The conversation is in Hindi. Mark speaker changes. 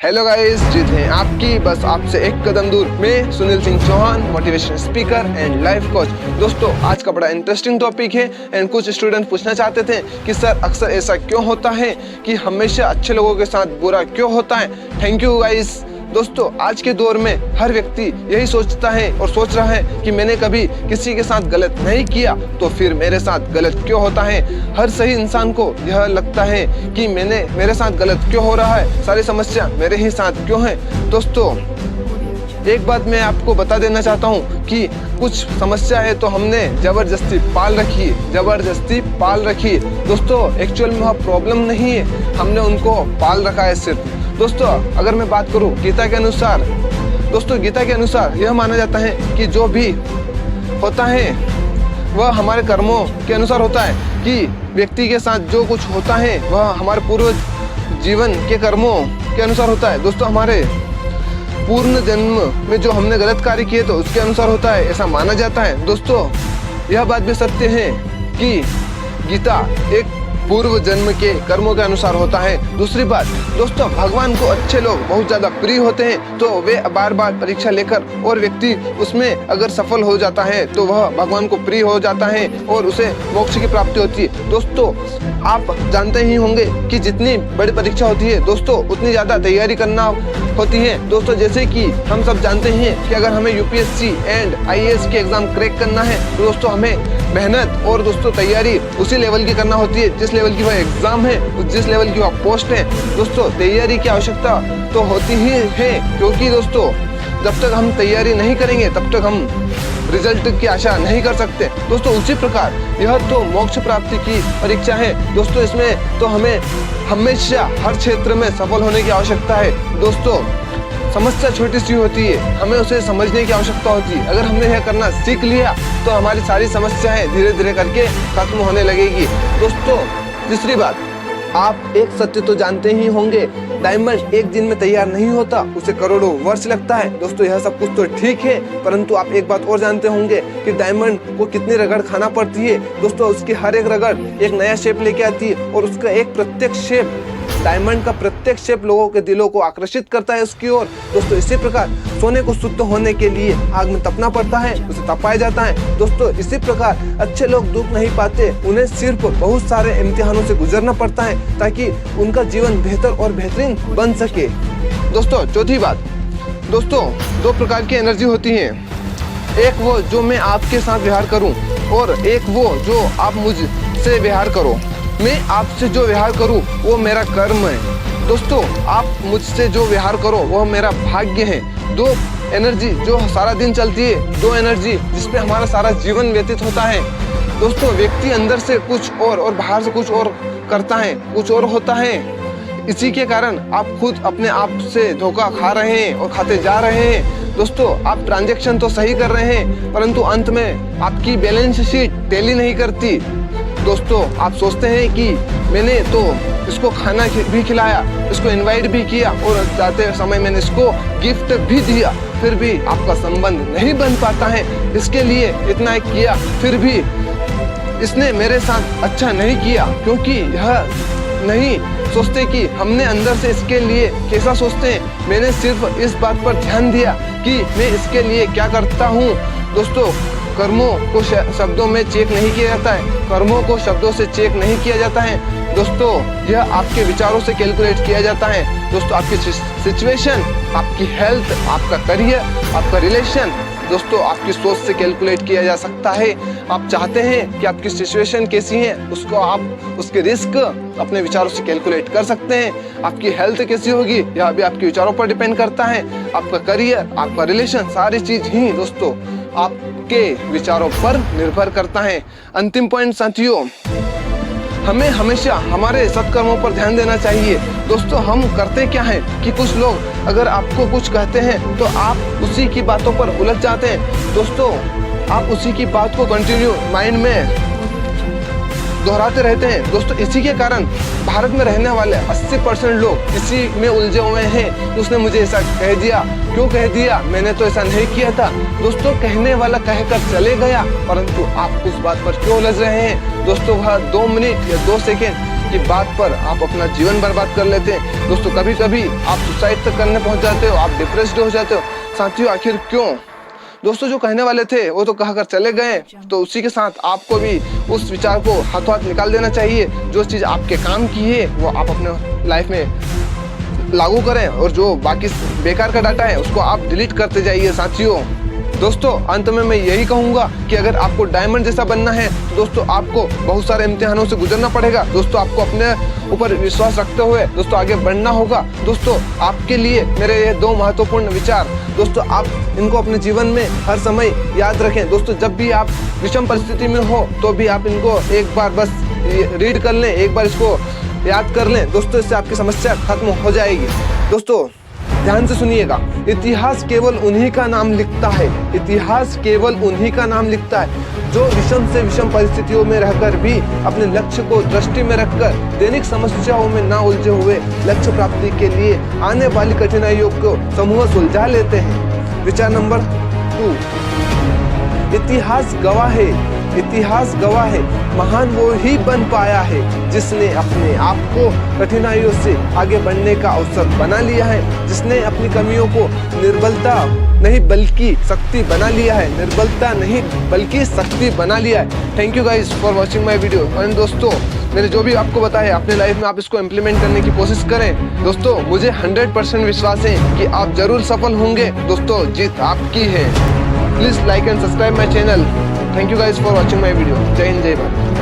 Speaker 1: हेलो गाइस, जीत हैं आपकी बस आपसे एक कदम दूर। मैं Sunil Singh Chauhan, motivational speaker and life coach. दोस्तों, आज का बड़ा इंटरेस्टिंग टॉपिक है एंड कुछ स्टूडेंट पूछना चाहते थे कि सर अक्सर ऐसा क्यों होता है कि हमेशा अच्छे लोगों के साथ बुरा क्यों होता है। Thank you guys. दोस्तों, आज के दौर में हर व्यक्ति यही सोचता है और सोच रहा है कि मैंने कभी किसी के साथ गलत नहीं किया तो फिर मेरे साथ गलत क्यों होता है। हर सही इंसान को यह लगता है कि मेरे साथ गलत क्यों हो रहा है, सारी समस्या मेरे ही साथ क्यों है। दोस्तों, एक बात मैं आपको बता देना चाहता हूँ कि कुछ समस्या है तो हमने जबरदस्ती पाल रखी है। दोस्तों, एक्चुअल में वह प्रॉब्लम नहीं है, हमने उनको पाल रखा है सिर्फ। दोस्तों, अगर मैं बात करूं गीता के अनुसार यह माना जाता है कि जो भी होता है वह हमारे कर्मों के अनुसार होता है, कि व्यक्ति के साथ जो कुछ होता है वह हमारे पूर्व जीवन के कर्मों के अनुसार होता है। दोस्तों, हमारे पूर्ण जन्म में जो हमने गलत कार्य किए तो उसके अनुसार होता है, ऐसा माना जाता है। दोस्तों, यह बात भी सत्य है कि गीता एक पूर्व जन्म के कर्मों के अनुसार होता है। दूसरी बात दोस्तों, भगवान को अच्छे लोग बहुत ज्यादा प्रिय होते हैं तो वे बार बार परीक्षा लेकर और व्यक्ति उसमें अगर सफल हो जाता है तो वह भगवान को प्रिय हो जाता है और उसे मोक्ष की प्राप्ति होती है। दोस्तों, आप जानते ही होंगे कि जितनी बड़ी परीक्षा होती है दोस्तों उतनी ज्यादा तैयारी करना होती है। दोस्तों, जैसे कि हम सब जानते हैं कि अगर हमें यूपीएससी एंड आईएएस के एग्जाम क्रैक करना है तो दोस्तों हमें मेहनत और दोस्तों तैयारी उसी लेवल की करना होती है जिस लेवल की वह एग्जाम है, जिस लेवल की वह पोस्ट है। दोस्तों, तैयारी की आवश्यकता तो होती ही है, क्योंकि दोस्तों जब तक हम तैयारी नहीं करेंगे तब तक हम रिजल्ट की आशा नहीं कर सकते। दोस्तों, उसी प्रकार यह तो मोक्ष प्राप्ति की परीक्षा है। दोस्तों, इसमें तो हमें हमेशा हर क्षेत्र में सफल होने की आवश्यकता है। दोस्तों, समस्या छोटी सी होती है, हमें उसे समझने की आवश्यकता होती है। अगर हमने यह करना सीख लिया तो हमारी सारी समस्याएं धीरे धीरे करके खत्म होने लगेगी। दोस्तों, तीसरी बात, आप एक सत्य तो जानते ही होंगे, डायमंड एक दिन में तैयार नहीं होता, उसे करोड़ों वर्ष लगता है। दोस्तों, यह सब कुछ तो ठीक है, परंतु आप एक बात और जानते होंगे कि डायमंड को कितनी रगड़ खाना पड़ती है। दोस्तों, उसकी हर एक रगड़ एक नया शेप लेके आती है और उसका एक प्रत्येक शेप, डायमंड का प्रत्येक शेप लोगों के दिलों को आकर्षित करता है उसकी ओर। दोस्तों, इसी प्रकार सोने को शुद्ध होने के लिए आग में तपना पड़ता है, उसे तपाया जाता है। दोस्तों, इसी प्रकार अच्छे लोग दुख नहीं पाते, उन्हें सिर्फ बहुत सारे इम्तिहानों से गुजरना पड़ता है ताकि उनका जीवन बेहतर और बेहतरीन बन सके। दोस्तों, चौथी बात, दोस्तों दो प्रकार की एनर्जी होती है, एक वो जो मैं आपके साथ व्यवहार करूं और एक वो जो आप मुझसे व्यवहार करो। मैं आपसे जो व्यवहार करूं वो मेरा कर्म है। दोस्तों, आप मुझसे जो व्यवहार करो वह मेरा भाग्य है। दो एनर्जी जो सारा दिन चलती है, दो एनर्जी जिसपे हमारा सारा जीवन व्यतीत होता है। दोस्तों, व्यक्ति अंदर से कुछ और बाहर से कुछ और करता है, कुछ और होता है। इसी के कारण आप खुद अपने आप से धोखा खा रहे हैं और खाते जा रहे हैं। दोस्तों, आप ट्रांजैक्शन तो सही कर रहे हैं परंतु अंत में आपकी बैलेंस शीट टैली नहीं करती। दोस्तों, आप सोचते हैं कि मैंने तो इसको खाना भी खिलाया, इसको इनवाइट भी किया और जाते समय मैंने इसको गिफ्ट भी दिया, फिर भी आपका संबंध नहीं बन पाता है। इसके लिए इतना किया फिर भी इसने मेरे साथ अच्छा नहीं किया, क्योंकि यह नहीं सोचते कि हमने अंदर से इसके लिए कैसा सोचते हैं। मैंने सिर्फ इस बात पर ध्यान दिया कि मैं इसके लिए क्या करता हूँ। दोस्तों, कर्मों को शब्दों में चेक नहीं किया जाता है, कर्मों को शब्दों से चेक नहीं किया जाता है। दोस्तों, यह आपके विचारों से कैलकुलेट किया जाता है। दोस्तों, आपकी सिचुएशन, आपकी हेल्थ, आपका करियर, आपका रिलेशन, दोस्तों आपकी सोच से कैलकुलेट किया जा सकता है। आप चाहते हैं कि आपकी सिचुएशन कैसी है, उसको आप उसके रिस्क अपने विचारों से कैलकुलेट कर सकते हैं। आपकी हेल्थ कैसी होगी यह भी आपके विचारों पर डिपेंड करता है। आपका करियर, आपका रिलेशन, सारी चीज ही दोस्तों आपके विचारों पर निर्भर करता है। अंतिम पॉइंट साथियों, हमें हमेशा हमारे सत्कर्मों पर ध्यान देना चाहिए। दोस्तों, हम करते क्या है कि कुछ लोग अगर आपको कुछ कहते हैं तो आप उसी की बातों पर उलझ जाते हैं। दोस्तों, आप उसी की बात को कंटिन्यू माइंड में दोहराते रहते हैं। दोस्तों, इसी के कारण भारत में रहने वाले 80% लोग इसी में उलझे हुए हैं। उसने मुझे ऐसा कह दिया, क्यों कह दिया, मैंने तो ऐसा नहीं किया था। दोस्तों, कहने वाला कहकर चले गया, परंतु आप उस बात पर क्यों उलझ रहे हैं। दोस्तों, वह 2 मिनट या 2 सेकेंड की बात पर आप अपना जीवन बर्बाद कर लेते हैं। दोस्तों कभी कभी आप सुसाइड तक करने पहुंच जाते हो, आप डिप्रेस्ड हो जाते हो। साथियों आखिर क्यों? दोस्तों जो कहने वाले थे वो तो कहकर चले गए, तो उसी के साथ आपको भी उस विचार को हाथों हाथ निकाल देना चाहिए। जो चीज़ आपके काम की है वो आप अपने लाइफ में लागू करें, और जो बाकी बेकार का डाटा है उसको आप डिलीट करते जाइए। साथियों दोस्तों अंत में मैं यही कहूँगा कि अगर आपको डायमंड जैसा बनना है तो दोस्तों आपको बहुत सारे इम्तिहानों से गुजरना पड़ेगा। दोस्तों आपको अपने ऊपर विश्वास रखते हुए दोस्तों आगे बढ़ना होगा। दोस्तों आपके लिए मेरे ये 2 महत्वपूर्ण विचार, दोस्तों आप इनको अपने जीवन में हर समय याद रखें। दोस्तों जब भी आप विषम परिस्थिति में हो तो भी आप इनको एक बार बस रीड कर लें, एक बार इसको याद कर लें। दोस्तों इससे आपकी समस्या खत्म हो जाएगी। दोस्तों ध्यान से सुनिएगा, इतिहास केवल उन्हीं का नाम लिखता है, इतिहास केवल उन्हीं का नाम लिखता है जो विषम से विषम परिस्थितियों में रहकर भी अपने लक्ष्य को दृष्टि में रखकर दैनिक समस्याओं में ना उलझे हुए लक्ष्य प्राप्ति के लिए आने वाली कठिनाइयों को समूह सुलझा लेते हैं। विचार नंबर 2, इतिहास गवाह है, इतिहास गवाह है, महान वो ही बन पाया है जिसने अपने आप को कठिनाइयों से आगे बढ़ने का अवसर बना लिया है, जिसने अपनी कमियों को निर्बलता नहीं बल्कि शक्ति बना लिया है, निर्बलता नहीं बल्कि शक्ति बना लिया है। Thank you guys for watching my video. और दोस्तों मैंने जो भी आपको बताया अपने लाइफ में आप इसको इम्प्लीमेंट करने की कोशिश करें। दोस्तों मुझे 100% विश्वास है कि आप जरूर सफल होंगे। दोस्तों जीत आपकी है। Please like and subscribe my channel. Thank you guys for watching my video. Jai Hind, Jai Bharat.